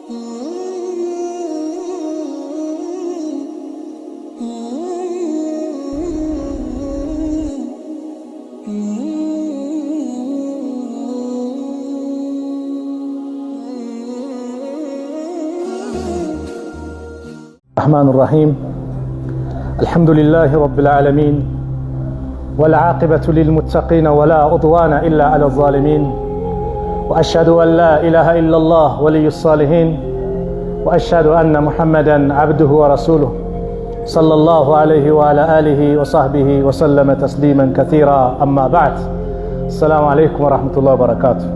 الرحمن الرحيم الحمد لله رب العالمين والعاقبة للمتقين ولا عدوان إلا على الظالمين وأشهد أن لا إله إلا الله ولي الصالحين وأشهد أن محمدا عبده ورسوله صلى الله عليه وعلى آله وصحبه وسلم تسليما كثيرا أما بعد السلام عليكم ورحمة الله وبركاته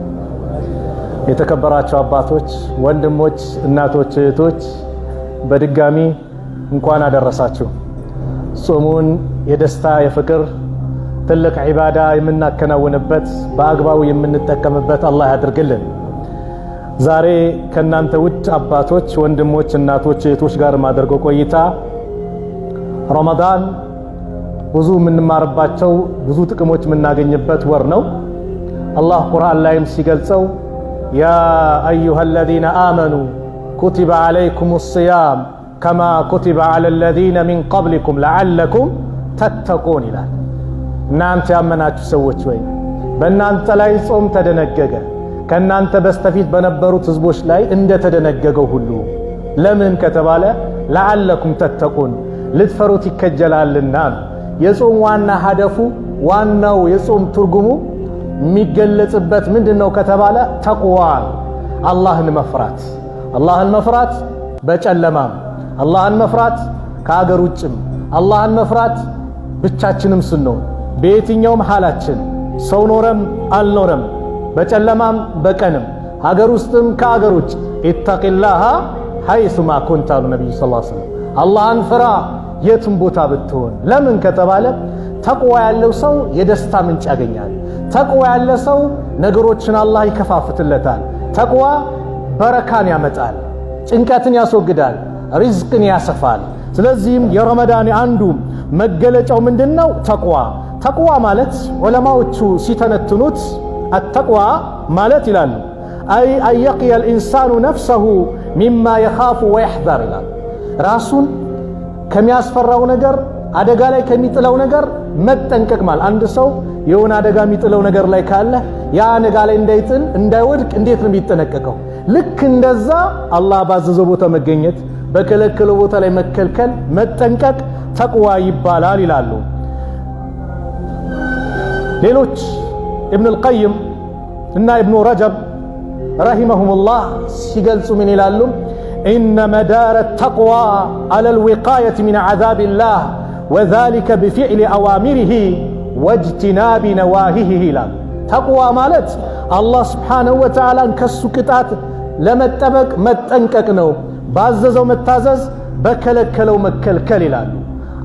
የተከበራችሁ አባቶች ወንድሞች እናቶች እህቶች በድጋሚ እንኳን አደረሳችሁ ጾሙን የደስታ የፍቅር ትልቅ ዒባዳ የምናከናውንበት በአግባቡ የምንጠቀምበት አላህ ያድርግልን ዛሬ ከናንተ ውድ አባቶች ወንድሞች እናቶች እህቶች ጋር ማድረገው ቆይታ ረመዳን ብዙ የምንማርባቸው ብዙ ጥቅሞች የምናገኝበት ወር ነው አላህ ቁርአን ላይም ሲገልጸው يا أيها الذين آمنوا كتب عليكم الصيام كما كتب على الذين من قبلكم لعلكم تتقون إلى እናንተ ያመናችሁ ሰዎች ወይ በእናንተ ላይ ጾም ተደነገገ ከእናንተ በስተፊት በነበሩት ህዝቦች ላይ እንደተደነገገው ሁሉ ለምን ከተባለ لعلكم تتقون ልትፈሩት ይከጀላልና የጾም ዋና ሀደፉ ዋናው የጾም ትርጉሙ የሚገለጽበት ምንድነው ከተባለ ተቅዋ አላህን መፍራት በጨለማም አላህን መፍራት ከሀገር ውጭም አላህን መፍራት ብቻችንም ስንሆን በየትኛውም ሐላችን ሰው ኖረም አልኖረም በጨለማም በቀንም ሀገር ውስጥም ከሀገር ውጭ ኢተቂላህ ሐይሱማ ኩንተ አሉ ነብዩ ሰለላሁ ዐለይሂ ወሰለም አላህን ፍራ የትም ቦታ ብትሆን ለምን ከተባለ ተቅዋ ያለው ሰው የደስታ ምንጭ ያገኛል ተቅዋ ያለው ሰው ነገሮችን አላህ ይከፋፍትለታል ተቅዋ በረካን ያመጣል ጭንቀትን ያስወግዳል ሪዝቅን ያሰፋል ስለዚህም የረመዳን አንዱ መገለጫው ምንድነው ተቅዋ ማለት ዑለማዎቹ ሲተነትኑት التقوى ማለት ይላሉ አይ አየቂ الانسان نفسه مما يخاف ويحذر ይላል ራሱን ከሚያስፈራው ነገር አደጋ ላይ ከሚጥለው ነገር መጠንቀቅ ማለት አንድ ሰው የሆነ አደጋ የሚጥለው ነገር ላይ ካለ ያ አደጋ ላይ እንዳይጥል እንዳይወድቅ እንዴት ነው የሚጠነቀቀው ልክ እንደዛ አላህ ባዘዘው ቦታ መገኘት በከለከለው ቦታ ላይ መከልከል መጠንቀቅ ተቅዋ ይባላል ይላሉ ሌሎች ኢብኑ አልቀይም እና ኢብኑ ረጀብ ረሂመሁሙላህ ሲገልጹ ምን ይላሉ إن مدار التقوى على الوقاية من عذاب الله وذلك بفعل أوامره واجتناب نواهيه لا تقوى مالت الله سبحانه وتعالى انكسو كتات لما اتبك متنكك نو بعززو متازز بكلكلو مكلكل لا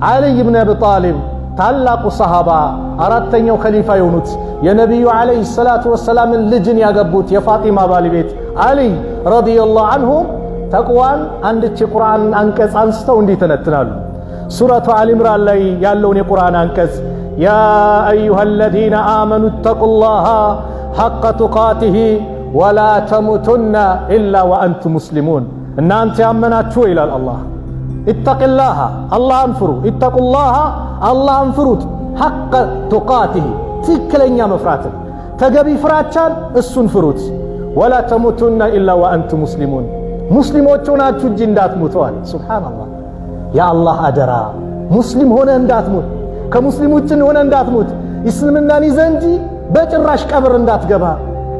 علي بن أبي طالب تعلق صحابة أردتن يو خليفة يونت يا نبي عليه الصلاة والسلام اللجن يا قبوت يا فاطمة بالبيت علي رضي الله عنهم ተቅዋን አንድች ቁርአን አንቀጽ አንስተው እንዲተነትናሉ ሱረቱ አሊ ኢምራን ላይ ያለውን የቁርአን አንቀጽ ያ አዩሃ الذين آمنوا اتقوا الله حق تقاته ولا تموتن إلا وأنتم مسلمون እናንተ ያመናችሁ ይላል አላህ اتقوا አላህን ፍሩ اتقوا الله አላህን ፍሩት حق تقاته ትክክለኛ መፍራትን ተገቢ ፍራቻን እሱን ፍሩት ولا تموتن إلا وأنتم مسلمون ሙስሊሞች ሆናችሁ እንጂ እንዳትሞቷል ሱብሃንአላህ ያ አላህ አደራ ሙስሊም ሆነ እንዳትሞት ከሙስሊሞች ሆነ እንዳትሞት እስልምናን ይዘንጂ በጭራሽ ቀብር እንዳትገባ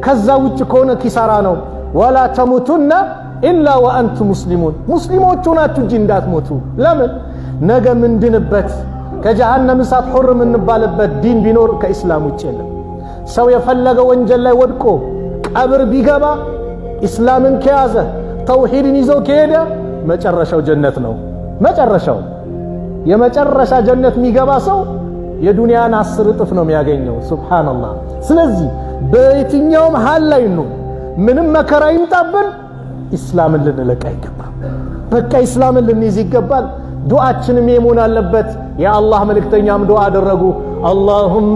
ከዛ ውጭ ከሆነ ኪሳራ ነው ወላ ተሙቱና ኢላ ወአንቱም ሙስሊሙን ሙስሊሞች ሆናችሁ እንጂ እንዳትሞቱ ለምን ነገ ምንድንበት ከጀሃነም እሳት ሑር ምንባልበት ዲን ቢኖር ከኢስላም ውጭ የለም ሰው የፈለገ ወንጀል ላይ ወድቆ ቀብር ቢገባ ኢስላምን ከያዘ ተውሂድን ይዞ ከሄደ መጨረሻው ጀነት ነው መጨረሻው የመጨረሻ ጀነት የሚገባ ሰው የዱንያን 10 እጥፍ ነው የሚያገኘው ሱብሃንአላህ ስለዚህ በየትኛውም ሐል ላይ ነው ምንም መከራ ይምጣብን ኢስላምን ልንለቅ አይገባም በቃ ኢስላምን ልንይዝ ይገባል ዱዓችንም የመሆን አለበት ያ አላህ መልእክተኛም ዱዓ አደረጉ اللهم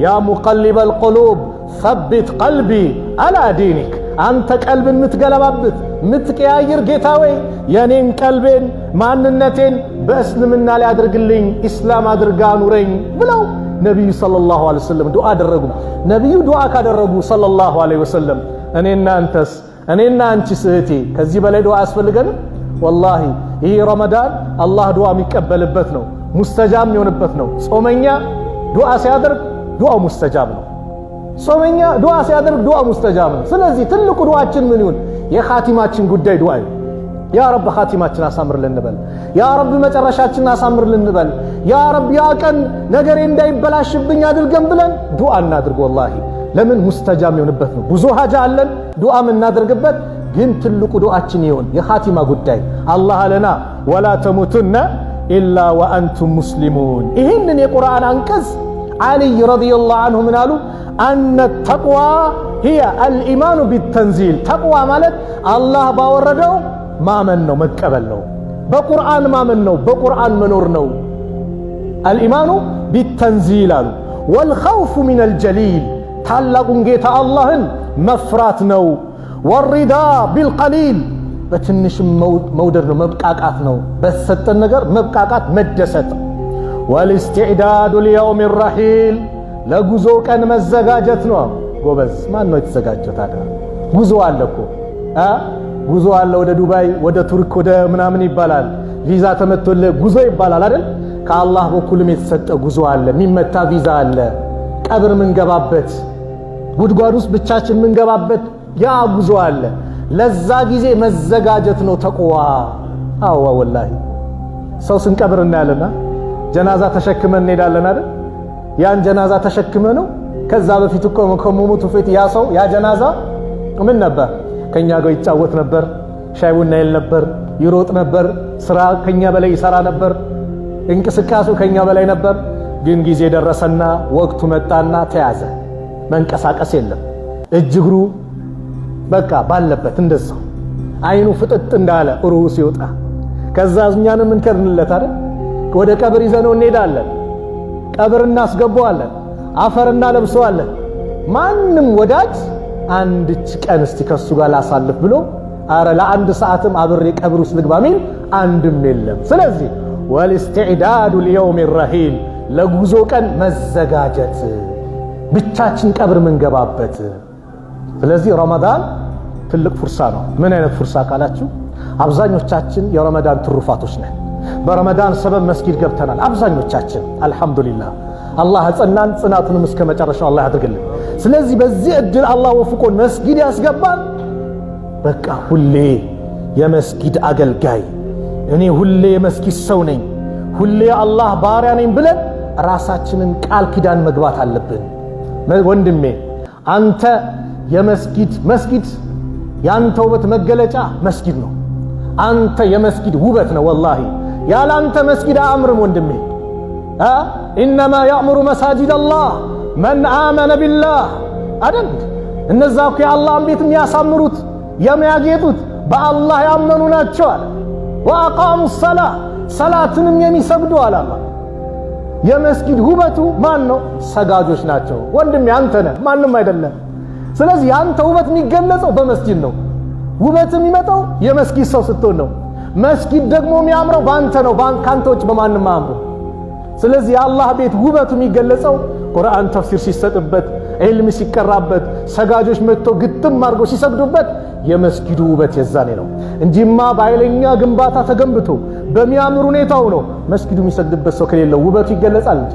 يا مقلب القلوب ثبت قلبي على دينك አንተ ቀልብን ምትገለባብት ምትቀያይር ጌታ ወይ የኔን ቀልቤን ማንነቴን በእስልምና ላይ አድርግልኝ ኢስላም አድርጋ ኑረኝ ብለው ነብዩ ሰለላሁ ዐለይሂ ወሰለም ዱዓ አደረጉ። ነብዩ ዱዓ ካደረጉ ሰለላሁ ዐለይሂ ወሰለም እኔና አንተስ እኔና አንቺ እህቴ ከዚህ በላይ ዱዓ ያስፈልገንም? ወላሂ ይህ ረመዳን አላህ ዱዓ የሚቀበልበት ነው፣ ሙስተጃብ የሚሆንበት ነው። ጾመኛ ዱዓ ሲያደርግ ዱዓው ሙስተጃብ ነው። ጾመኛ ዱዓ ሲያደርግ ዱዓ ሙስተጃብ ነው። ስለዚህ ትልቁ ዱዓችን ምን ይሁን? የኻቲማችን ጉዳይ ዱዓ ይሁን። ያ ረብ ኻቲማችን አሳምርልን እንበል። ያ ረብ መጨረሻችን አሳምርልን እንበል። ያ ረብ ያ ቀን ነገሬ እንዳይበላሽብኝ አድርገን ብለን ዱዓ እናድርግ። ወላሂ ለምን ሙስተጃብ የሚሆንበት ነው። ብዙ ሀጃ አለን ዱዓ የምናደርግበት፣ ግን ትልቁ ዱዓችን ይሁን የኻቲማ ጉዳይ። አላህ አለና ወላ ተሙቱነ ኢላ ወአንቱም ሙስሊሙን። ይህንን የቁርአን አንቀጽ ዓሊይ ረዲየላሁ ዐንሁ ምን አሉ? አነ ተቅዋ ሂየ አልኢማኑ ቢተንዚል። ተቅዋ ማለት አላህ ባወረደው ማመን ነው፣ መቀበል ነው። በቁርአን ማመን ነው፣ በቁርአን መኖር ነው። አልኢማኑ ቢተንዚል አሉ። ወልኸውፉ ሚነል ጀሊል፣ ታላቁን ጌታ አላህን መፍራት ነው። ወሪዳ ቢልቀሊል፣ በትንሽም መውደድ ነው፣ መብቃቃት ነው። በተሰጠን ነገር መብቃቃት መደሰት። ወልእስቲዕዳዱ ሊየውም ረሒል፣ ለጉዞ ቀን መዘጋጀት ነው። ጎበዝ ማን ነው የተዘጋጀው ታዲያ? ጉዞ አለ እኮ ጉዞ አለ። ወደ ዱባይ ወደ ቱርክ ወደ ምናምን ይባላል። ቪዛ ተመቶልህ ጉዞ ይባላል አይደል? ከአላህ በኩልም የተሰጠ ጉዞ አለ፣ የሚመታ ቪዛ አለ። ቀብር ምንገባበት፣ ጉድጓድ ውስጥ ብቻችን ምንገባበት ያ ጉዞ አለ። ለዛ ጊዜ መዘጋጀት ነው ተቅዋ። አዋ ወላሂ ሰው ስንቀብር እናያለና ጀናዛ ተሸክመን እንሄዳለን አይደል? ያን ጀናዛ ተሸክመ ነው። ከዛ በፊት እኮ ከመሞቱ ፊት ያ ሰው ያ ጀናዛ ምን ነበር? ከኛ ጋር ይጫወት ነበር፣ ሻይ ቡና ይል ነበር፣ ይሮጥ ነበር፣ ስራ ከኛ በላይ ይሰራ ነበር፣ እንቅስቃሴው ከኛ በላይ ነበር። ግን ጊዜ ደረሰና ወቅቱ መጣና ተያዘ። መንቀሳቀስ የለም። እጅ እግሩ በቃ ባለበት እንደዛው አይኑ ፍጥጥ እንዳለ ሩሁ ሲወጣ ከዛ እኛንም እንከርንለት አይደል? ወደ ቀብር ይዘነው እንሄዳለን። ቀብር እናስገባዋለን፣ አፈር እናለብሰዋለን። ማንም ወዳጅ አንድች ቀን እስቲ ከሱ ጋር ላሳልፍ ብሎ አረ ለአንድ ሰዓትም አብሬ ቀብር ውስጥ ልግባ ሚል አንድም የለም። ስለዚህ ወልእስቲዕዳዱ ሊየውም ረሒል፣ ለጉዞ ቀን መዘጋጀት፣ ብቻችን ቀብር ምንገባበት። ስለዚህ ረመዳን ትልቅ ፍርሳ ነው። ምን አይነት ፍርሳ ካላችሁ አብዛኞቻችን የረመዳን ትሩፋቶች ነን። በረመዳን ሰበብ መስጊድ ገብተናል አብዛኞቻችን። አልহামዱሊላህ አላህ አጸናን፣ ጽናቱንም እስከ መጨረሻው አላህ ያድርግልን። ስለዚህ በዚህ እድል አላህ ወፍቆን መስጊድ ያስገባን። በቃ ሁሌ የመስጊድ አገልጋይ እኔ ሁሌ የመስጊድ ሰው ነኝ፣ ሁሌ አላህ ባሪያ ነኝ ብለን ራሳችንን ቃል ኪዳን መግባት አለብን። ወንድሜ አንተ መስጊድ ያንተ ውበት መገለጫ መስጊድ ነው። አንተ የመስጊድ ውበት ነው። ወላሂ ያለ አንተ መስጊድ አያምርም ወንድሜ። ኢነማ ያእሙሩ መሳጂድ አላህ መን አመነ ቢላህ አይደል? እነዛ እኮ የአላህን ቤት የሚያሳምሩት የሚያጌጡት በአላህ ያመኑ ናቸው አለ። ወአቃሙ ሰላህ፣ ሰላትንም የሚሰግዱ አለ አላህ። የመስጊድ ውበቱ ማን ነው? ሰጋጆች ናቸው። ወንድሜ አንተ ነህ፣ ማንም አይደለም። ስለዚህ ያንተ ውበት የሚገለጸው በመስጊድ ነው። ውበት የሚመጣው የመስጊድ ሰው ስትሆን ነው። መስጊድ ደግሞ የሚያምረው ባንተ ነው፣ ካንተ ውጭ በማንም አያምሩ። ስለዚህ የአላህ ቤት ውበቱ የሚገለጸው ቁርአን ተፍሲር ሲሰጥበት፣ ዒልም ሲቀራበት፣ ሰጋጆች መጥተው ግጥም አድርገው ሲሰግዱበት የመስጊዱ ውበት የዛኔ ነው እንጂማ በኃይለኛ ግንባታ ተገንብቶ በሚያምር ሁኔታው ነው መስጊዱ የሚሰግድበት ሰው ከሌለው ውበቱ ይገለጻል እንጂ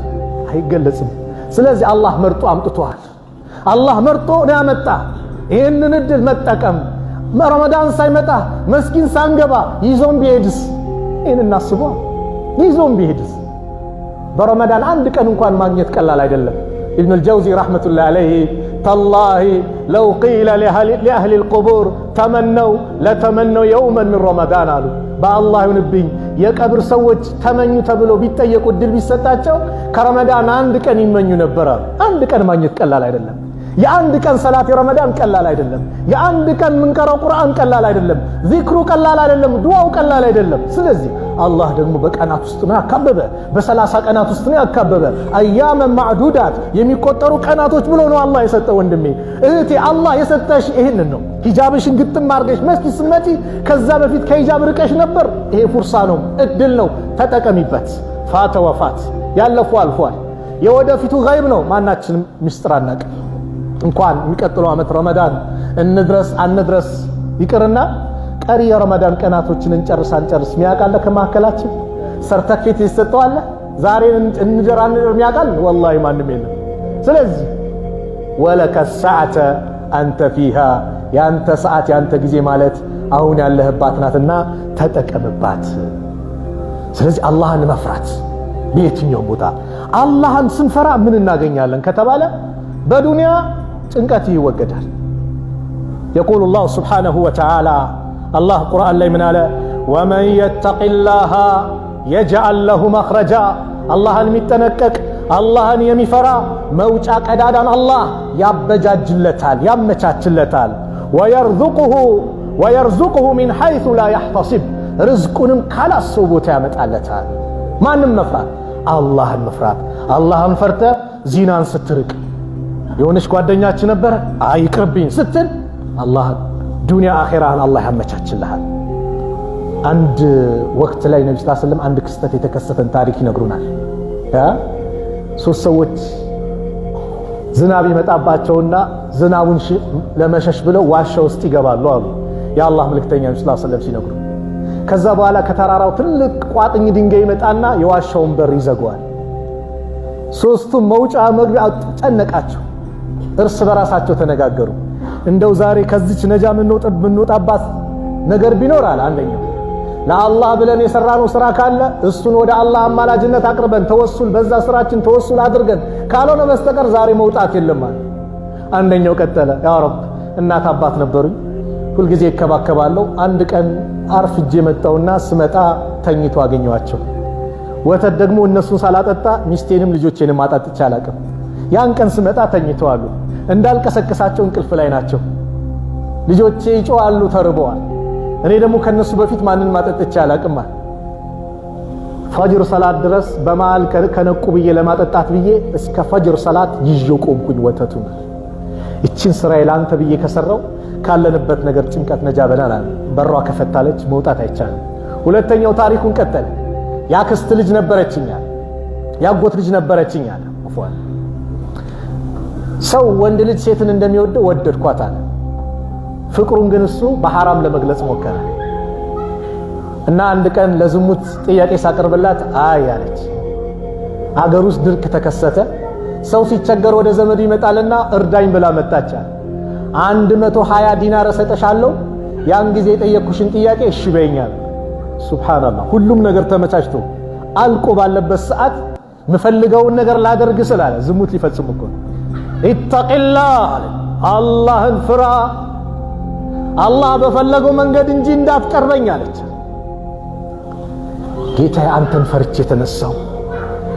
አይገለጽም። ስለዚህ አላህ መርጦ አምጥቷል። አላህ መርጦ ነው ያመጣ። ይህንን እድል መጠቀም። ረመዳን ሳይመጣ መስጊድ ሳንገባ ይዞን ቢሄድስ? ይህን እናስበው። ይዞን ቢሄድስ? በረመዳን አንድ ቀን እንኳን ማግኘት ቀላል አይደለም። ኢብኑ አልጀውዚ ረሕመቱላሂ ዐለይሂ ተላሂ ለው ቂለ ሊአህሊ ልቁቡር ተመነው ለተመነው የውመን ምን ረመዳን አሉ። በአላህ ይሁንብኝ የቀብር ሰዎች ተመኙ ተብሎ ቢጠየቁ እድል ቢሰጣቸው ከረመዳን አንድ ቀን ይመኙ ነበር አሉ። አንድ ቀን ማግኘት ቀላል አይደለም። የአንድ ቀን ሰላት የረመዳን ቀላል አይደለም። የአንድ ቀን ምንቀራው ቁርአን ቀላል አይደለም። ዚክሩ ቀላል አይደለም። ዱዓው ቀላል አይደለም። ስለዚህ አላህ ደግሞ በቀናት ውስጥ ነው ያካበበ። በ30 ቀናት ውስጥ ነው ያካበበ። አያመ ማዕዱዳት የሚቆጠሩ ቀናቶች ብሎ ነው አላህ የሰጠ። ወንድሜ እህቴ አላህ የሰጠሽ ይሄንን ነው። ሂጃብሽን ግጥም አድርገሽ መስጊድ ስትመጪ ከዛ በፊት ከሂጃብ ርቀሽ ነበር። ይሄ ፉርሳ ነው፣ እድል ነው፣ ተጠቀሚበት። ፋተ ወፋት ያለፉ አልፏል። የወደፊቱ ገይብ ነው። ማናችንም ምስጢር አናውቅም። እንኳን የሚቀጥለው ዓመት ረመዳን እንድረስ አንድረስ ይቅርና ቀሪ የረመዳን ቀናቶችን እንጨርስ ሚያቃለ ከማከላችን ሰርተፊኬት ይሰጠዋል። ዛሬ እንደራ የሚያቃል ወላሂ ማንም የለም። ስለዚህ ወለከ ሰዓተ አንተ ፊሃ ያንተ ሰዓት ያንተ ጊዜ ማለት አሁን ያለህባት ናትና ተጠቀምባት። ስለዚህ አላህን መፍራት በየትኛው ቦታ አላህን ስንፈራ ምን እናገኛለን ከተባለ በዱንያ ጭንቀት ይወገዳል። يقول الله سبحانه وتعالى الله قرآن ላይ ምን አለ ومن يتق الله يجعل له مخرجا አላህን የሚጠነቀቅ አላህን የሚፈራ መውጫ ቀዳዳን አላህ ያበጃጅለታል ያመቻችለታል ويرزقه من حيث لا يحتسب ርዝቁንም ካላሰው ቦታ ያመጣለታል። ማንም መፍራት አላህን መፍራት። አላህን ፈርተ ዚናን ስትርቅ የሆነች ጓደኛችን ነበር አይቅርብኝ ስትል አላህ ዱንያ አኺራህን አላህ ያመቻችልሃል። አንድ ወቅት ላይ ነብዩ ሰለላሁ ዐለይሂ ወሰለም አንድ ክስተት የተከሰተን ታሪክ ይነግሩናል። ሶስት ሰዎች ዝናብ ይመጣባቸውና ዝናቡን ለመሸሽ ብለው ዋሻ ውስጥ ይገባሉ አሉ የአላህ መልእክተኛ ነብዩ ሰለላሁ ዐለይሂ ወሰለም ሲነግሩ። ከዛ በኋላ ከተራራው ትልቅ ቋጥኝ ድንጋይ ይመጣና የዋሻውን በር ይዘጋዋል። ሶስቱም መውጫ መግቢያ ጨነቃቸው። እርስ በራሳቸው ተነጋገሩ። እንደው ዛሬ ከዚች ነጃ ምንወጣባት ነገር ቢኖራል አንደኛው ለአላህ ብለን የሰራነው ስራ ካለ እሱን ወደ አላህ አማላጅነት አቅርበን ተወሱል በዛ ስራችን ተወሱል አድርገን ካልሆነ በስተቀር ዛሬ መውጣት የለም ማለት። አንደኛው ቀጠለ ያ ረብ እናት አባት ነበሩኝ ሁልጊዜ ይከባከባለሁ። አንድ ቀን አርፍጄ መጣውና ስመጣ ተኝቶ አገኘዋቸው። ወተት ደግሞ እነሱን ሳላጠጣ ሚስቴንም ልጆቼንም አጣጥቼ አላቅም። ያን ቀን ስመጣ ተኝተዋል። እንዳልቀሰቀሳቸው እንቅልፍ ላይ ናቸው። ልጆቼ ይጮዋሉ ተርበዋል። እኔ ደግሞ ከነሱ በፊት ማንን ማጠጥቼ አላቅም። ፈጅር ሰላት ድረስ በመሃል ከነቁ ብዬ ለማጠጣት ብዬ እስከ ፈጅር ሰላት ይዤው ቆምኩኝ ወተቱን። እቺን ስራዬ ላንተ ብዬ ከሰራው ካለንበት ነገር ጭንቀት ነጃ በላና በሯ ከፈታለች መውጣት አይቻልም። ሁለተኛው ታሪኩን ቀጠለ። ያክስት ልጅ ነበረችኛል ያጎት ልጅ ነበረችኛል አፍዋን ሰው ወንድ ልጅ ሴትን እንደሚወደው ወደድኳት አለ። ፍቅሩን ግን እሱ በሐራም ለመግለጽ ሞከረ እና አንድ ቀን ለዝሙት ጥያቄ ሳቀርብላት አይ አለች። አገር ውስጥ ድርቅ ተከሰተ። ሰው ሲቸገር ወደ ዘመዱ ይመጣልና እርዳኝ ብላ መጣች። 120 ዲናር ሰጠሻለሁ ያን ጊዜ የጠየቅኩሽን ጥያቄ እሺ በይኛል። ሱብሃንአላህ ሁሉም ነገር ተመቻችቶ አልቆ ባለበት ሰዓት ምፈልገውን ነገር ላደርግ ስላለ ዝሙት ሊፈጽም እኮ ኢተቂላህ አላህን ፍራ አላህ በፈለገው መንገድ እንጂ እንዳትቀርበኝ አለች። ጌታዬ አንተን ፈርቼ የተነሳው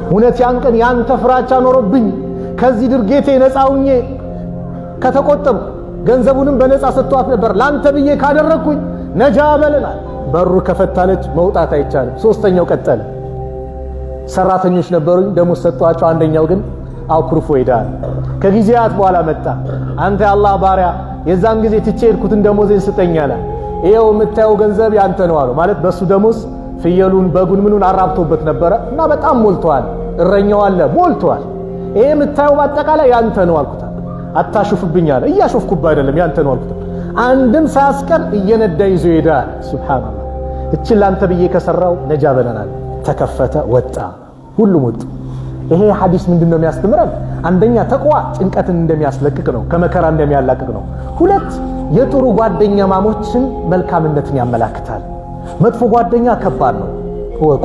እውነት ያን ቀን ያንተ ፍራቻ ኖሮብኝ ከዚህ ድርጊቴ ነፃውኜ ከተቆጠብ ገንዘቡንም በነፃ ሰጥቷት ነበር ላንተ ብዬ ካደረኩኝ ነጃ በለናል። በሩ ከፈታለች መውጣት አይቻልም። ሶስተኛው ቀጠለ። ሰራተኞች ነበሩኝ ደሞዝ ሰጥቷቸው አንደኛው ግን አኩርፎ ሄዳል። ከጊዜያት በኋላ መጣ። አንተ የአላህ ባሪያ የዛን ጊዜ ትቼ ሄድኩትን ደሞዜን ስጠኝ አለ። ይሄው የምታየው ገንዘብ ያንተ ነው አለው። ማለት በሱ ደሞዝ ፍየሉን በጉን ምኑን አራብቶበት ነበረ እና በጣም ሞልቷል። እረኛው አለ ሞልቷል። ይሄ የምታየው በአጠቃላይ ያንተ ነው አልኩት። አታሹፍብኝ አለ። እያሾፍኩብህ አይደለም ያንተ ነው አልኩት። አንድም ሳያስቀር እየነዳ ይዞ ሄዳል። ሱብሃንአላህ እቺን ላንተ ብዬ ከሰራው ነጃ በለናል። ተከፈተ ወጣ ሁሉም ወጡ። ይሄ ሐዲስ ምንድነው የሚያስተምረን? አንደኛ ተቅዋ ጭንቀትን እንደሚያስለቅቅ ነው፣ ከመከራ እንደሚያላቅቅ ነው። ሁለት የጥሩ ጓደኛ ማሞችን መልካምነትን ያመላክታል። መጥፎ ጓደኛ ከባድ ነው ወቁ።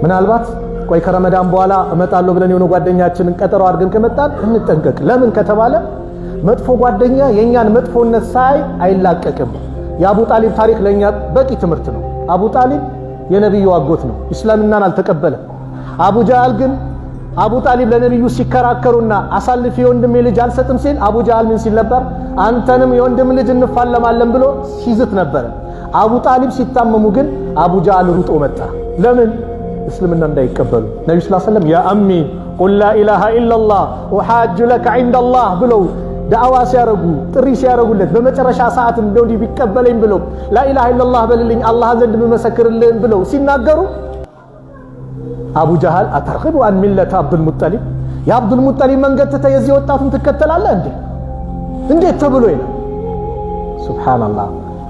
ምናልባት ቆይ ከረመዳን በኋላ እመጣለሁ ብለን የሆነ ጓደኛችንን ቀጠሮ አድርገን ከመጣን እንጠንቀቅ። ለምን ከተባለ መጥፎ ጓደኛ የኛን መጥፎነት ሳይ አይላቀቅም። የአቡ ጣሊብ ታሪክ ለኛ በቂ ትምህርት ነው። አቡ ጣሊብ የነብዩ አጎት ነው፣ እስልምናን አልተቀበለም። አቡ ጃህል ግን አቡ ጣሊብ ለነብዩ ሲከራከሩና አሳልፍ የወንድሜ ልጅ አልሰጥም ሲል አቡ ጃህል ምን ሲል ነበር? አንተንም የወንድም ልጅ እንፋለማለን ብሎ ሲዝት ነበር። አቡ ጣሊብ ሲታመሙ ግን አቡ ጃህል ሩጦ መጣ። ለምን? እስልምና እንዳይቀበሉ። ነብዩ ሰለላሁ ዐለይሂ ወሰለም ያ አሚ ቁል ላ ኢላሃ ኢላላህ ወሐጅ ለከ ዐንደላህ ብለው ዳዕዋ ሲያረጉ ጥሪ ሲያረጉለት በመጨረሻ ሰዓት እንደው ቢቀበለኝ ብለው ላ ኢላሃ ኢላላህ በልልኝ አላህ ዘንድ መመሰክርልኝ ብለው ሲናገሩ አቡ ጃህል አተርኺቡ አን ሚለተ አብዱል ሙጠሊብ የአብዱል ሙጠሊብ መንገድ ትተህ የዚህ ወጣቱን ትከተላለህ እንዴት ተብሎ ይላል። ሱብሃንአላህ።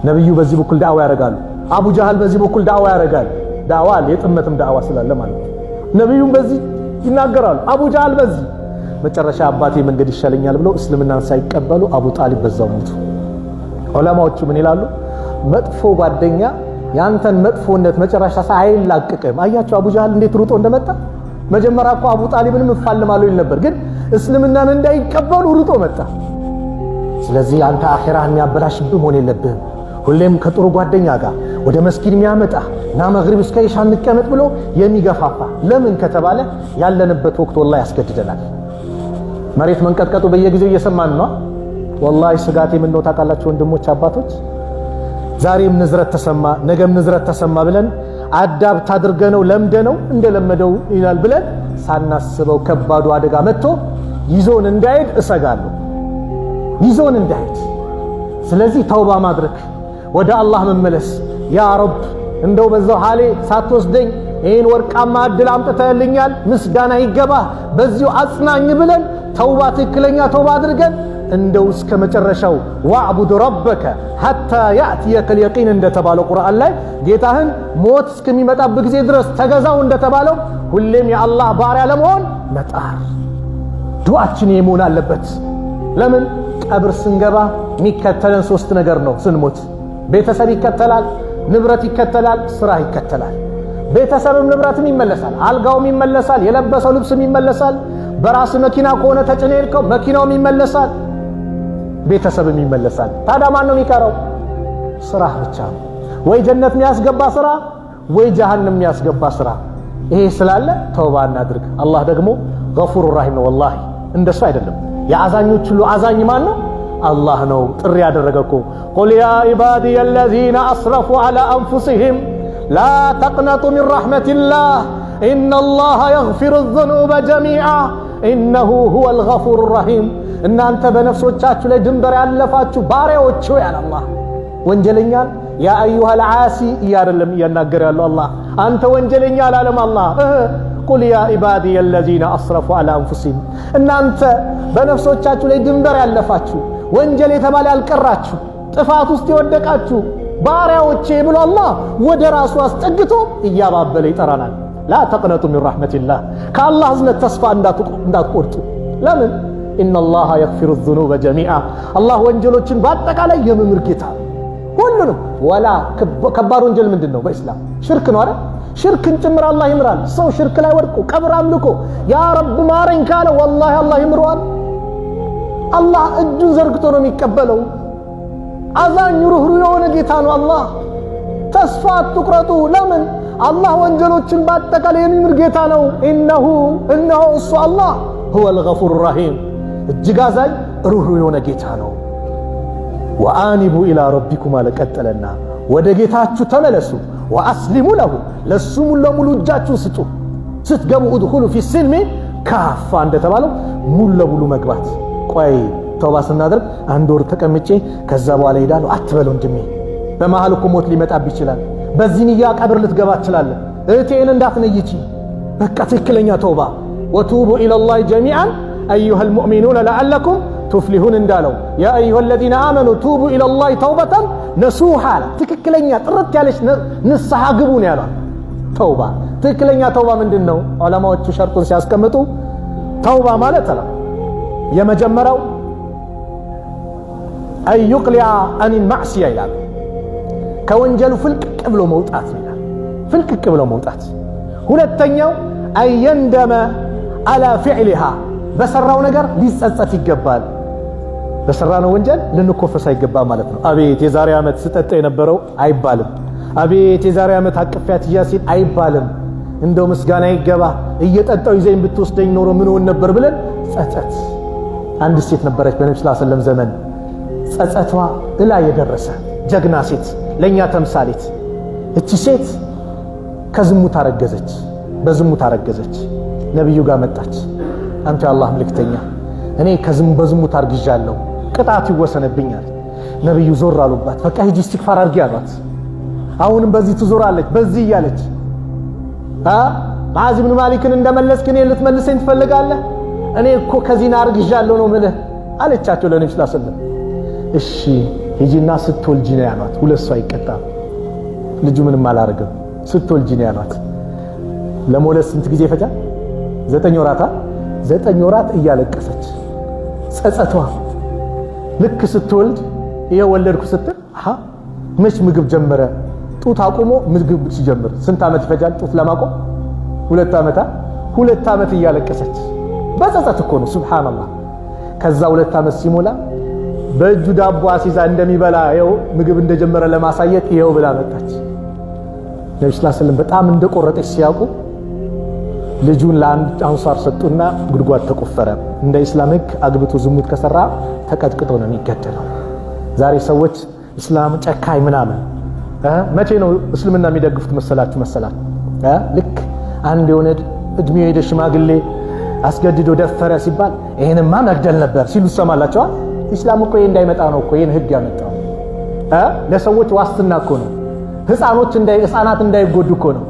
ነብዩ በዚህ በኩል ዳዕዋ ያረጋሉ፣ አቡ ጃህል በዚህ በኩል ዳዕዋ ያረጋል። ዳዕዋ የጥመትም ዳዕዋ ስላለ ማለት ነው። ነብዩም በዚህ ይናገራሉ፣ አቡ ጃህል በዚህ። መጨረሻ አባቴ መንገድ ይሻለኛል ብለው እስልምናን ሳይቀበሉ አቡ ጣሊብ በዛው ሞቱ። ዑለማዎቹ ምን ይላሉ? መጥፎ ጓደኛ ያንተን መጥፎነት መጨረሻ ሳይላቅቅም። አያችሁ አቡ ጃህል እንዴት ሩጦ እንደመጣ። መጀመሪያ እኮ አቡ ጣሊብንም እፋልማለሁ ይል ነበር፣ ግን እስልምናን እንዳይቀበሉ ሩጦ መጣ። ስለዚህ አንተ አኺራህን የሚያበላሽብህ መሆን የለብህም። ሁሌም ከጥሩ ጓደኛ ጋር ወደ መስጊድ የሚያመጣ እና መግሪብ እስከ ኢሻ እንቀመጥ ብሎ የሚገፋፋ። ለምን ከተባለ ያለንበት ወቅት ወላሂ ያስገድደናል። መሬት መንቀጥቀጡ በየጊዜው እየሰማን ነው። ወላሂ ስጋቴ ምን ነው ታውቃላችሁ ወንድሞች አባቶች? ዛሬም ንዝረት ተሰማ ነገም ንዝረት ተሰማ ብለን አዳብት አድርገነው ለምደነው እንደለመደው ይላል ብለን ሳናስበው ከባዱ አደጋ መጥቶ ይዞን እንዳይሄድ እሰጋለሁ። ይዞን እንዳይሄድ። ስለዚህ ተውባ ማድረግ፣ ወደ አላህ መመለስ። ያ ረብ እንደው በዛው ሐሌ ሳትወስደኝ ይህን ወርቃማ እድል አምጥተህልኛል ምስጋና ይገባ በዚሁ አጽናኝ ብለን ተውባ ትክክለኛ ተውባ አድርገን እንደው እስከ መጨረሻው ወዕቡድ ረበከ ሐታ ያእትየከል የቂን እንደተባለው ቁርአን ላይ ጌታህን ሞት እስከሚመጣበት ጊዜ ድረስ ተገዛው እንደተባለው ሁሌም የአላህ ባሪያ ለመሆን መጣር ዱዓችን የመሆን አለበት። ለምን? ቀብር ስንገባ የሚከተለን ሶስት ነገር ነው። ስንሞት ቤተሰብ ይከተላል፣ ንብረት ይከተላል፣ ስራ ይከተላል። ቤተሰብም ንብረትም ይመለሳል፣ አልጋውም ይመለሳል፣ የለበሰው ልብስም ይመለሳል። በራስ መኪና ከሆነ ተጭነህ ሄድከው መኪናውም ይመለሳል፣ ቤተሰብም ይመለሳል። ታዲያ ማን ነው የሚቀረው? ስራ ብቻ ነው። ወይ ጀነት የሚያስገባ ስራ ወይ ጀሃነም የሚያስገባ ስራ። ይሄ ስላለ ተውባ እናድርግ። አላህ ደግሞ ገፉር ረሂም ነው። ወላሂ እንደሱ አይደለም። የአዛኞች ሁሉ አዛኝ ማን ነው? አላህ ነው። ጥሪ ያደረገው ቁል ያ ኢባዲየ አለዚነ አስረፉ ዐላ አንፉሲሂም ላ ተቅነጡ ሚን ረሕመቲላህ ኢነላሃ የግፊሩ ዙኑበ ጀሚዓ ኢነሁ ሁወል ገፉሩ ረሂም። እናንተ በነፍሶቻችሁ ላይ ድንበር ያለፋችሁ ባሪያዎች ሆይ አለ አላህ ወንጀለኛን ያ አዩሃል ዓሲ እያደለም እያናገረ ያለው አላህ አንተ ወንጀለኛ አላለም አላህ። ቁል ያ ኢባዲየ አለዚነ አስረፉ ዐላ አንፉሲሂም እናንተ በነፍሶቻችሁ ላይ ድንበር ያለፋችሁ ወንጀል የተባለ ያልቀራችሁ ጥፋት ውስጥ የወደቃችሁ ባሪያዎቼ ብሎ አላህ ወደ ራሱ አስጠግቶ እያባበለ ይጠራናል። ላ ተቅነጡ ሚን ረሕመቲላህ ከአላህ እዝነት ተስፋ እንዳትቆርጡ። ለምን? ኢነላሃ የግፊሩ ዙኑበ ጀሚዓ አላህ ወንጀሎችን በአጠቃላይ የሚምር ጌታ ሁሉንም። ወላ ከባድ ወንጀል ምንድን ነው? በኢስላም ሽርክ ነው አይደል? ሽርክን ጭምር አላህ ይምራል። ሰው ሽርክ ላይ ወድቆ ቀብር አምልኮ ያ ረብ ማረኝ ካለ ወላሂ አላህ ይምረዋል። አላህ እጁን ዘርግቶ ነው የሚቀበለው። አዛኝ ሩህሩህ የሆነ ጌታ ነው አላህ። ተስፋ አትቁረጡ። ለምን? አላህ ወንጀሎችን በአጠቃላይ የሚምር ጌታ ነው። እነሆ እሱ አላህ ሁወል ገፉር ረሂም እጅግ አዛኝ ሩህሩህ የሆነ ጌታ ነው። ወአኒቡ ኢላ ረቢኩም አለ ቀጠለና ወደ ጌታችሁ ተመለሱ። ወአስሊሙ ለሁ ለሱ ሙሉ ለሙሉ እጃችሁን ስጡ። ስትገቡ ኡድኹሉ ፊ ሲልሚ ካፋ እንደተባለው ሙሉ ለሙሉ መግባት። ቆይ ተውባ ስናደርግ አንድ ወር ተቀምጬ ከዛ በኋላ ሄዳለሁ አትበል ወንድሜ። በመሃል እኮ ሞት ሊመጣብ ይችላል። በዚህ ንያ ቀብር ልትገባ ትችላለህ። እህቴን እንዳትነይቺ። በቃ ትክክለኛ ተውባ ወቱቡ ኢለላሂ ጀሚዓን አዩሀል ሙእሚኑነ ለዐለኩም ቱፍሊሁን እንዳለው ያ አዩሀል ለዚነ አመኑ ቱቡ ኢለላሂ ተውበተን ነሱሃ ትክክለኛ ጥርት ያለች ንስሐ ግቡ ነው ያለው። ተውባ ትክክለኛ ተውባ ምንድን ነው? ዑለማዎቹ ሸርጡን ሲያስቀምጡ ተውባ ማለት ነው የመጀመሪያው አዩቅሊያ አኒል ማዕሲያ ይላል። ከወንጀሉ ፍልቅቅ ብሎ መውጣት ይላል። ፍልቅቅ ብሎ መውጣት። ሁለተኛው አየንደመ አላ ፊዕሊሃ በሰራው ነገር ሊጸጸት ይገባል። በሰራነው ወንጀል ልንኮፈስ አይገባም ማለት ነው። አቤት የዛሬ ዓመት ስጠጣ የነበረው አይባልም። አቤት የዛሬ ዓመት አቅፊያት ያሲን አይባልም። እንደው ምስጋና ይገባ እየጠጣው ይዘኝ ብትወስደኝ ኖሮ ምን ሆነ ነበር ብለን ጸጸት። አንድ ሴት ነበረች በነብዩ ሰለላሁ ዐለይሂ ወሰለም ዘመን ጸጸቷ እላ የደረሰ ጀግና ሴት ለኛ ተምሳሌት። እቺ ሴት ከዝሙት አረገዘች፣ በዝሙት አረገዘች። ነብዩ ጋር መጣች። አንተ የአላህ መልእክተኛ እኔ በዝሙት አርግዣለሁ፣ ቅጣት ይወሰነብኛል። ነብዩ ዞር አሉባት። በቃ ሂጂ ኢስቲግፋር አርጊ አሏት። አሁንም በዚህ ትዞራለች፣ በዚህ እያለች ሙዓዝ ብን ማሊክን እንደመለስክ እኔ ልትመልሰኝ ትፈልጋለህ? እኔ እኮ ከዚና አርግዣለሁ ነው ምልህ አለቻቸው ለነብዩ ሰለላሁ ዐለይሂ ወሰለም። እሺ ሂጂና ስትወልጂ ነው ያሏት። ሁለት ሰው አይቀጣም። ልጁ ምንም አላረገም። ስትወልጂ ነው ያሏት። ለመውለድ ስንት ጊዜ ፈጃል? 9 ወራት። 9 ወራት እያለቀሰች ጸጸቷ ልክ ስትወልድ የወለድኩ ስትል መች ምግብ ጀመረ? ጡት አቁሞ ምግብ ሲጀምር ስንት ዓመት ይፈጃል ጡት ለማቆም? 2 ዓመት። 2 ዓመት እያለቀሰች በጸጸት እኮ ነው። ሱብሃንአላህ። ከዛ 2 ዓመት ሲሞላ በእጁ ዳቦ አሲዛ እንደሚበላ ይኸው ምግብ እንደጀመረ ለማሳየት ይኸው ብላ መጣች። ነብዩ ሰለላሁ ዐለይሂ ወሰለም በጣም እንደቆረጠች ሲያውቁ ልጁን ለአንድ አንሷር ሰጡና ጉድጓድ ተቆፈረ። እንደ ኢስላም ሕግ አግብቶ ዝሙት ከሰራ ተቀጥቅጦ ነው የሚገደለው። ዛሬ ሰዎች እስላም ጨካኝ ምናምን መቼ ነው እስልምና የሚደግፉት መሰላችሁ? ልክ አንድ የሆነ እድሜው ሄደ ሽማግሌ አስገድዶ ደፈረ ሲባል ይሄንማ መግደል ነበር ሲሉ ሰማላችኋል። ኢስላም እኮ ይሄ እንዳይመጣ ነው እኮ ይሄን ህግ ያመጣው። ለሰዎች ዋስትና እኮ ነው። ህፃናት እንዳይጎዱ እኮ ነው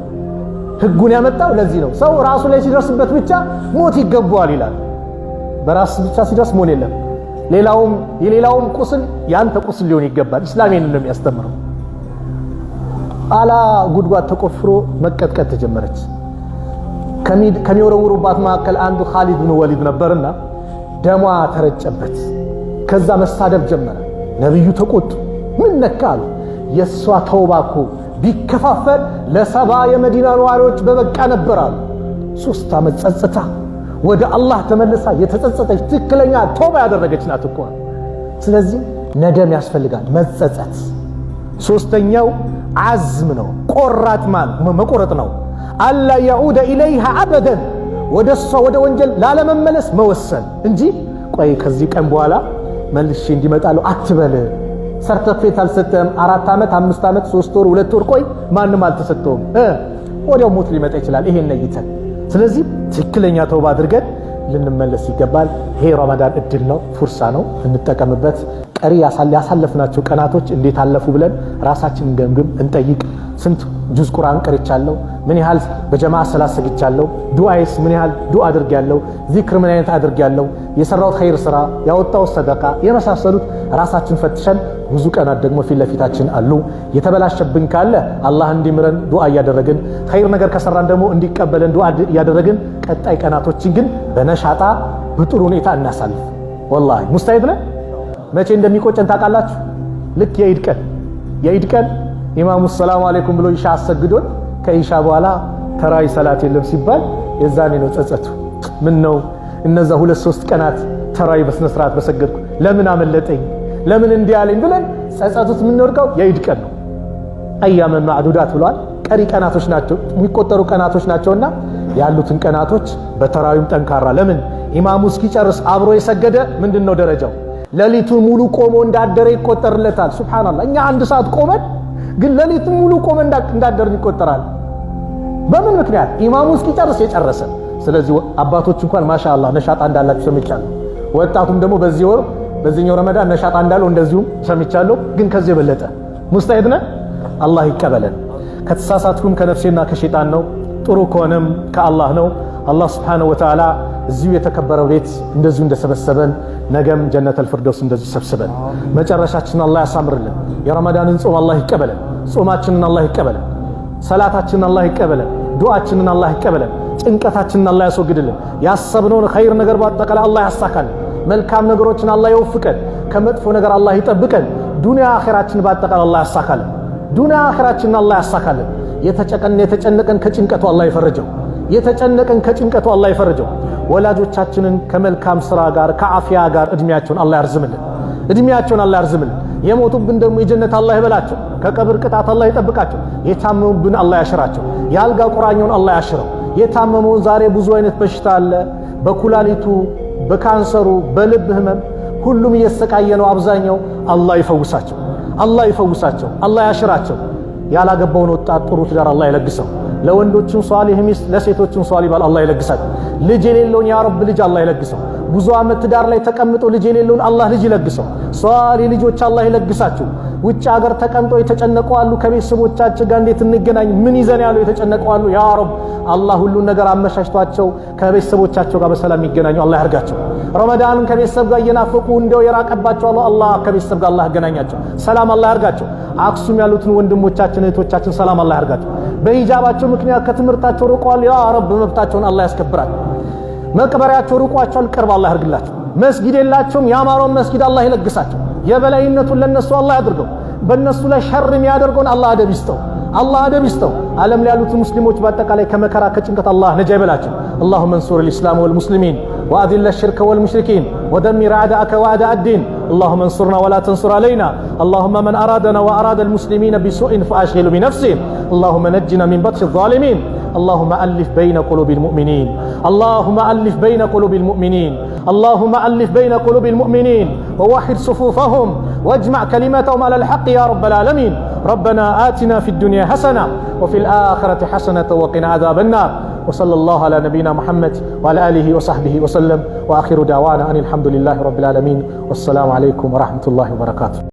ህጉን ያመጣው። ለዚህ ነው ሰው ራሱ ላይ ሲደርስበት ብቻ ሞት ይገባዋል ይላል። በራስ ብቻ ሲደርስ ሞት የለም። የሌላውም ቁስል ያንተ ቁስል ሊሆን ይገባል። ኢስላም ይሄንን ነው የሚያስተምረው። አላ ጉድጓድ ተቆፍሮ መቀጥቀጥ ተጀመረች። ከሚወረውሩባት መካከል አንዱ ኻሊድ ብን ወሊድ ነበርና ደሟ ተረጨበት። ከዛ መሳደብ ጀመረ። ነብዩ ተቆጡ። ምን ነካ አሉ። የሷ ተውባኩ ቢከፋፈል ለሰባ የመዲና ነዋሪዎች በበቃ ነበር አሉ። 3 ዓመት ጸጽታ ወደ አላህ ተመልሳ የተጸጸተች ትክክለኛ ተውባ ያደረገች ናት እኮ። ስለዚህ ነገም ያስፈልጋል መጸጸት። 3ኛው ዓዝም ነው፣ ቆራጥ መቆረጥ ነው። አላ يعود ኢለይሃ አበደን ወደሷ ወደ ወንጀል ላለመመለስ መወሰን እንጂ ቆይ ከዚህ ቀን በኋላ መልሼ እንዲመጣለው አትበል። ሰርተፊኬት አልሰጠም 4 ዓመት 5 ዓመት 3 ወር 2 ወር ቆይ ማንም አልተሰጠውም። ወዲያው ሞት ሊመጣ ይችላል። ይሄን ነይተን ስለዚህ ትክክለኛ ተውባ አድርገን ልንመለስ ይገባል። ይሄ ረመዳን እድል ነው፣ ፉርሳ ነው፣ እንጠቀምበት። ቀሪ ያሳለፍናቸው ቀናቶች እንዴት አለፉ ብለን ራሳችንን ገምግም፣ እንጠይቅ። ስንት ጁዝ ቁርአን ቀርቻለሁ? ምን ያህል በጀማዓ ሰላት ሰግጃለሁ? ዱዓይስ ምን ያህል ዱዓ አድርጌያለሁ? ዚክር ምን አይነት አድርጌያለሁ? የሰራሁት ኸይር ስራ፣ ያወጣሁት ሰደቃ የመሳሰሉት ራሳችን ፈትሸን ብዙ ቀናት ደግሞ ፊት ለፊታችን አሉ። የተበላሸብን ካለ አላህ እንዲምረን ዱዓ እያደረግን፣ ኸይር ነገር ከሰራን ደግሞ እንዲቀበለን ዱዓ እያደረግን ቀጣይ ቀናቶችን ግን በነሻጣ በጥሩ ሁኔታ እናሳልፍ። ወላሂ ሙስታሂድ ነን። መቼ እንደሚቆጨን ታውቃላችሁ? ልክ የኢድ ቀን ኢማሙ ሰላም አለይኩም ብሎ ኢሻ አሰግዶን ከኢሻ በኋላ ተራዊ ሰላት የለም ሲባል የዛኔ ነው ጸጸቱ። ምን ነው እነዛ 2-3 ቀናት ተራዊ በስነ ስርዓት በሰገድኩ ለምን አመለጠኝ ለምን እንዲህ አለኝ ብለን ጸጸቱት የምንወድቀው የኢድ ቀን ነው። አያመን ማዕዱዳት ብሏል። ቀሪ ቀናቶች ናቸው፣ የሚቆጠሩ ቀናቶች ናቸውና ያሉትን ቀናቶች በተራዊም ጠንካራ። ለምን ኢማሙ እስኪጨርስ አብሮ የሰገደ ምንድነው ደረጃው? ሌሊቱን ሙሉ ቆሞ እንዳደረ ይቆጠርለታል። ሱብሃንአላህ። እኛ 1 ሰዓት ቆመን ግን ሌሊቱን ሙሉ ቆመ እንዳደርን ይቆጠራል። በምን ምክንያት? ኢማሙ እስኪጨርስ የጨረሰ። ስለዚህ አባቶች እንኳን ማሻአላህ ነሻጣ እንዳላችሁ ሰምቻለሁ። ወጣቱም ደግሞ በዚህኛው ረመዳን ነሻጣ እንዳለው እንደዚሁም ሰምቻለሁ። ግን ከዚህ የበለጠ ሙስታሂድ ነን። አላህ ይቀበለን። ከተሳሳትኩም ከነፍሴና ከሸይጣን ነው፣ ጥሩ ከሆነም ከአላህ ነው። አላህ Subhanahu Wa Ta'ala እዚሁ የተከበረው ቤት እንደዚሁ እንደሰበሰበን ነገም ጀነተል ፊርደውስ እንደዚሁ ሰብስበን መጨረሻችንን አላህ ያሳምርልን። የረመዳንን ጾም አላህ ይቀበለን። ጾማችንን አላህ ይቀበለን። ሰላታችንን አላህ ይቀበለን። ዱዓችንን አላህ ይቀበለን። ጭንቀታችንን አላህ ያስወግድልን። ያሰብነውን ኸይር ነገር በአጠቃላይ አላህ ያሳካልን። መልካም ነገሮችን አላህ ይወፍቀን። ከመጥፎ ነገር አላህ ይጠብቀን። ዱንያ አኺራችንን በአጠቃላይ አላህ ያሳካልን። ዱንያ አኺራችንን አላህ ያሳካልን። የተጨነቀን ከጭንቀቱ አላህ ይፈርጀው። የተጨነቀን ከጭንቀቱ አላህ ይፈርጀው። ወላጆቻችንን ከመልካም ስራ ጋር ከአፊያ ጋር እድሜያቸውን አላህ ያርዝምልን። እድሜያቸውን አላህ ያርዝምልን። የሞቱብን ደግሞ የጀነት አላህ ይበላቸው። ከቀብር ቅጣት አላህ ይጠብቃቸው። የታመሙብን አላህ ያሽራቸው። የአልጋ ቁራኛውን አላህ ያሽረው። የታመመውን ዛሬ ብዙ አይነት በሽታ አለ። በኩላሊቱ፣ በካንሰሩ፣ በልብ ህመም ሁሉም እየተሰቃየ ነው። አብዛኛው አላህ ይፈውሳቸው። አላህ ይፈውሳቸው፣ አላህ ያሽራቸው። ያላገባውን ወጣት ጥሩ ትዳር አላህ ይለግሰው። ለወንዶችም ሷሊህ ሚስት ለሴቶችም ሷሊህ ባል አላህ ይለግሳል። ልጅ የሌለውን ያ ረብ ልጅ አላህ ይለግሰው። ብዙ ዓመት ትዳር ላይ ተቀምጦ ልጅ የሌለውን አላህ ልጅ ይለግሰው። ሷሊህ ልጆች አላህ ይለግሳችሁ። ውጭ ሀገር ተቀምጦ የተጨነቁ አሉ። ከቤተሰቦቻቸው ጋር እንዴት እንገናኝ ምን ይዘን ያሉ የተጨነቁ አሉ። ያ ረብ አላህ ሁሉን ነገር አመሻሽቷቸው ከቤተሰቦቻቸው ጋር በሰላም ይገናኙ አላህ ያርጋቸው። ረመዳንን ከቤተሰብ ጋር እየናፈቁ እንደው የራቀባቸው አላህ ከቤተሰብ ጋር አላህ ያገናኛቸው፣ ሰላም አላህ ያርጋቸው። አክሱም ያሉትን ወንድሞቻችን እህቶቻችን ሰላም አላህ ያርጋቸው። በሂጃባቸው ምክንያት ከትምህርታቸው ርቀዋል። ያ ረብ መብታቸውን አላህ ያስከብራል። መቅበሪያቸው ርቋቸዋል፣ ቅርብ አላህ ያርግላቸው። መስጊድ የላቸውም፣ ያማረውን መስጊድ አላህ ይለግሳቸው። የበላይነቱን ለነሱ አላህ ያድርገው። በእነሱ ላይ ሸር የሚያደርገውን አላህ አደብ ይስጠው፣ አላህ አደብ ይስጠው። ዓለም ላይ ያሉት ሙስሊሞች በአጠቃላይ ከመከራ ከጭንቀት አላህ ነጃ ይበላቸው። اللهم انصر الإسلام والمسلمين وأذل الشرك والمشركين ودمر أعداءك وأعداء الدين. اللهم انصرنا ولا تنصر علينا. اللهم من أرادنا وأراد المسلمين بسوء فأشغله بنفسه. اللهم نجنا من بطش الظالمين. اللهم ألف بين قلوب المؤمنين. اللهم ألف بين قلوب المؤمنين. اللهم ألف بين قلوب المؤمنين ووحد صفوفهم واجمع كلمتهم على الحق يا رب العالمين. ربنا آتنا في الدنيا حسنة وفي الآخرة حسنة وقنا عذاب النار. وصلى الله على نبينا محمد وعلى آله وصحبه وسلم. وآخر دعوانا أن الحمد لله رب العالمين والسلام عليكم ورحمة الله وبركاته.